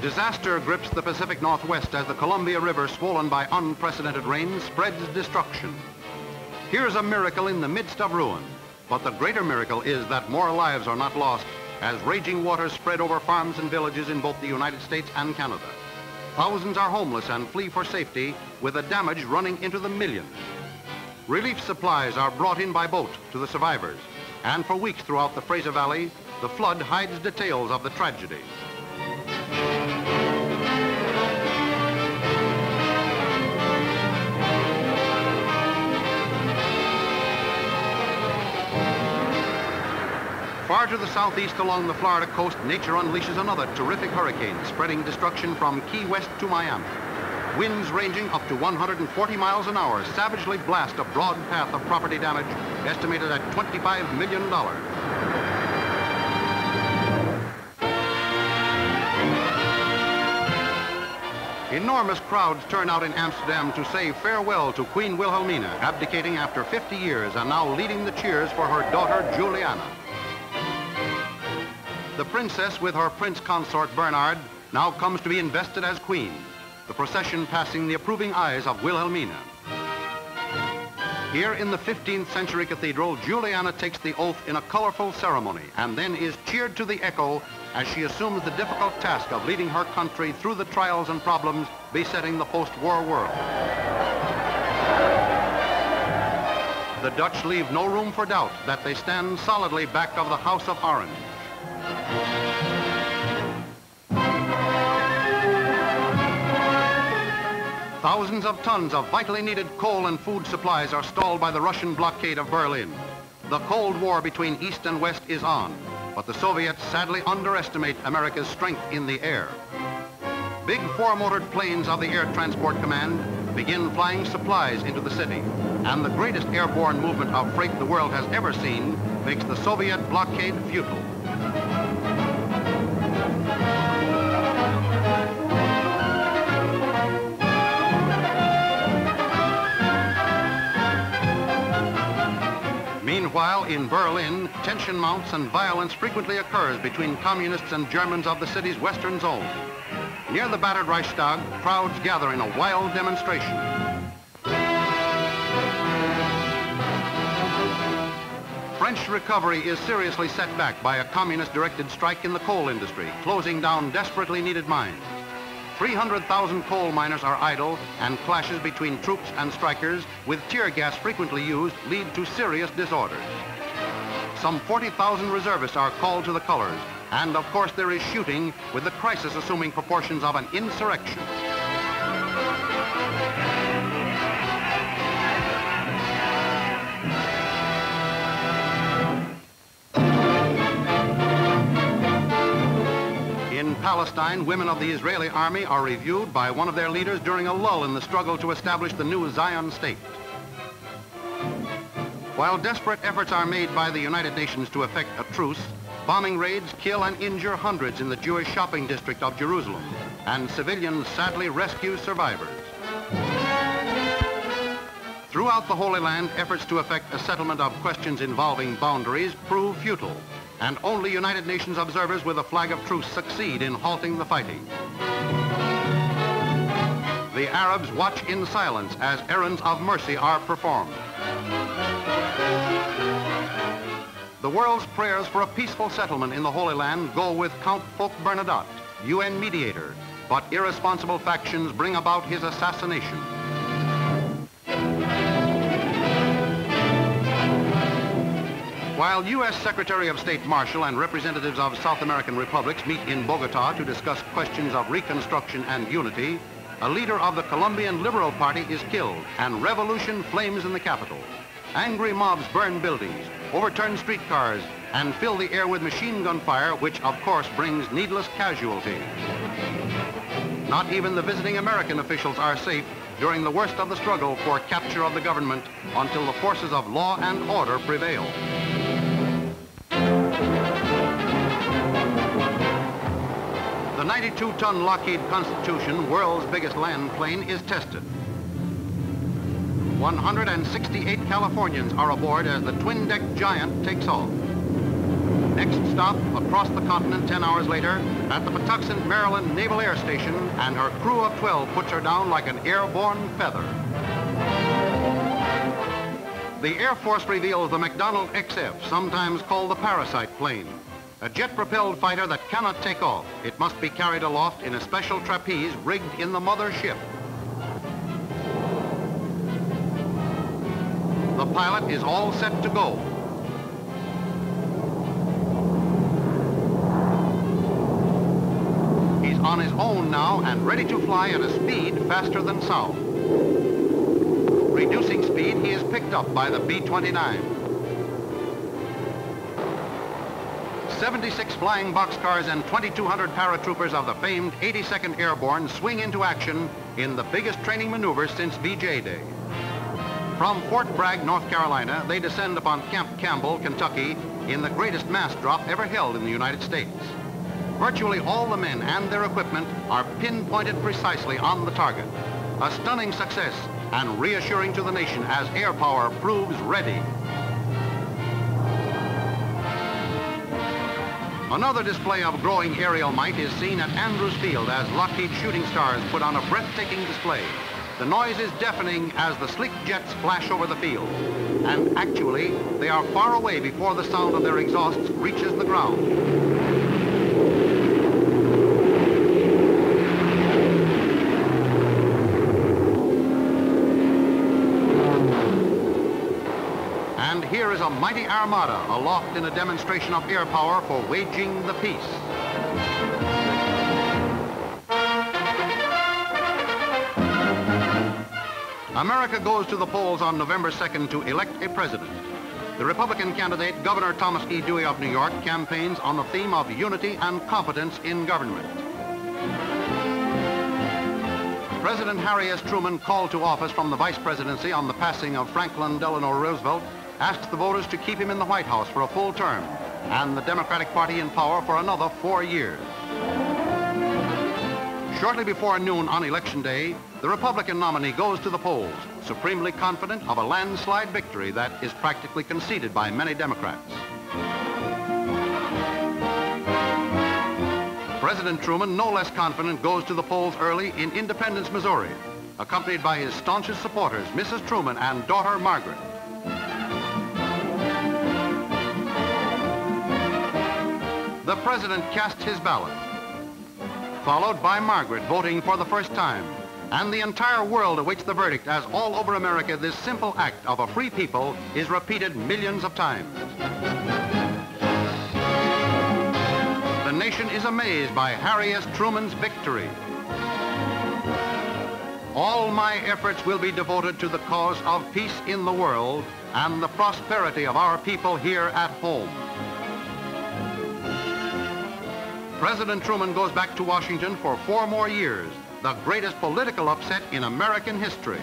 Disaster grips the Pacific Northwest as the Columbia River, swollen by unprecedented rain, spreads destruction. Here's a miracle in the midst of ruin, but the greater miracle is that more lives are not lost as raging waters spread over farms and villages in both the United States and Canada. Thousands are homeless and flee for safety, with the damage running into the millions. Relief supplies are brought in by boat to the survivors, and for weeks throughout the Fraser Valley, the flood hides details of the tragedy. Far to the southeast along the Florida coast, nature unleashes another terrific hurricane, spreading destruction from Key West to Miami. Winds ranging up to 140 miles an hour savagely blast a broad path of property damage, estimated at $25 million. Enormous crowds turn out in Amsterdam to say farewell to Queen Wilhelmina, abdicating after 50 years and now leading the cheers for her daughter, Juliana. The princess, with her prince consort Bernard, now comes to be invested as queen, the procession passing the approving eyes of Wilhelmina. Here in the 15th century cathedral, Juliana takes the oath in a colorful ceremony and then is cheered to the echo as she assumes the difficult task of leading her country through the trials and problems besetting the post-war world. The Dutch leave no room for doubt that they stand solidly back of the House of Orange. Thousands of tons of vitally needed coal and food supplies are stalled by the Russian blockade of Berlin. The Cold War between East and West is on, but the Soviets sadly underestimate America's strength in the air. Big four-motored planes of the Air Transport Command begin flying supplies into the city, and the greatest airborne movement of freight the world has ever seen makes the Soviet blockade futile. Meanwhile, in Berlin, tension mounts and violence frequently occurs between communists and Germans of the city's western zone. Near the battered Reichstag, crowds gather in a wild demonstration. French recovery is seriously set back by a communist-directed strike in the coal industry, closing down desperately needed mines. 300,000 coal miners are idle, and clashes between troops and strikers, with tear gas frequently used, lead to serious disorders. Some 40,000 reservists are called to the colors, and of course there is shooting, with the crisis assuming proportions of an insurrection. In Palestine, women of the Israeli army are reviewed by one of their leaders during a lull in the struggle to establish the new Zion state. While desperate efforts are made by the United Nations to effect a truce, bombing raids kill and injure hundreds in the Jewish shopping district of Jerusalem, and civilians sadly rescue survivors. Throughout the Holy Land, efforts to effect a settlement of questions involving boundaries prove futile, and only United Nations observers with a flag of truce succeed in halting the fighting. The Arabs watch in silence as errands of mercy are performed. The world's prayers for a peaceful settlement in the Holy Land go with Count Folks Bernadotte, UN mediator, but irresponsible factions bring about his assassination. While U.S. Secretary of State Marshall and representatives of South American republics meet in Bogota to discuss questions of reconstruction and unity, a leader of the Colombian Liberal Party is killed and revolution flames in the capital. Angry mobs burn buildings, overturn streetcars, and fill the air with machine gun fire, which of course brings needless casualty. Not even the visiting American officials are safe during the worst of the struggle for capture of the government until the forces of law and order prevail. The 92-ton Lockheed Constitution, world's biggest land plane, is tested. 168 Californians are aboard as the twin-deck giant takes off. Next stop, across the continent 10 hours later, at the Patuxent, Maryland Naval Air Station, and her crew of 12 puts her down like an airborne feather. The Air Force reveals the McDonnell XF, sometimes called the Parasite plane. A jet-propelled fighter that cannot take off. It must be carried aloft in a special trapeze rigged in the mother ship. The pilot is all set to go. He's on his own now and ready to fly at a speed faster than sound. Reducing speed, he is picked up by the B-29. 76 flying boxcars and 2,200 paratroopers of the famed 82nd Airborne swing into action in the biggest training maneuver since VJ Day. From Fort Bragg, North Carolina, they descend upon Camp Campbell, Kentucky, in the greatest mass drop ever held in the United States. Virtually all the men and their equipment are pinpointed precisely on the target. A stunning success and reassuring to the nation as air power proves ready. Another display of growing aerial might is seen at Andrews Field as Lockheed shooting stars put on a breathtaking display. The noise is deafening as the sleek jets flash over the field. And actually, they are far away before the sound of their exhausts reaches the ground. And here is a mighty armada aloft in a demonstration of air power for waging the peace. America goes to the polls on November 2nd to elect a president. The Republican candidate, Governor Thomas E. Dewey of New York, campaigns on the theme of unity and competence in government. President Harry S. Truman, called to office from the Vice Presidency on the passing of Franklin Delano Roosevelt, asked the voters to keep him in the White House for a full term and the Democratic Party in power for another 4 years. Shortly before noon on Election Day, the Republican nominee goes to the polls, supremely confident of a landslide victory that is practically conceded by many Democrats. President Truman, no less confident, goes to the polls early in Independence, Missouri, accompanied by his staunchest supporters, Mrs. Truman and daughter Margaret. The president casts his ballot, followed by Margaret voting for the first time. And the entire world awaits the verdict as all over America this simple act of a free people is repeated millions of times. The nation is amazed by Harry S. Truman's victory. All my efforts will be devoted to the cause of peace in the world and the prosperity of our people here at home. President Truman goes back to Washington for 4 more years, the greatest political upset in American history.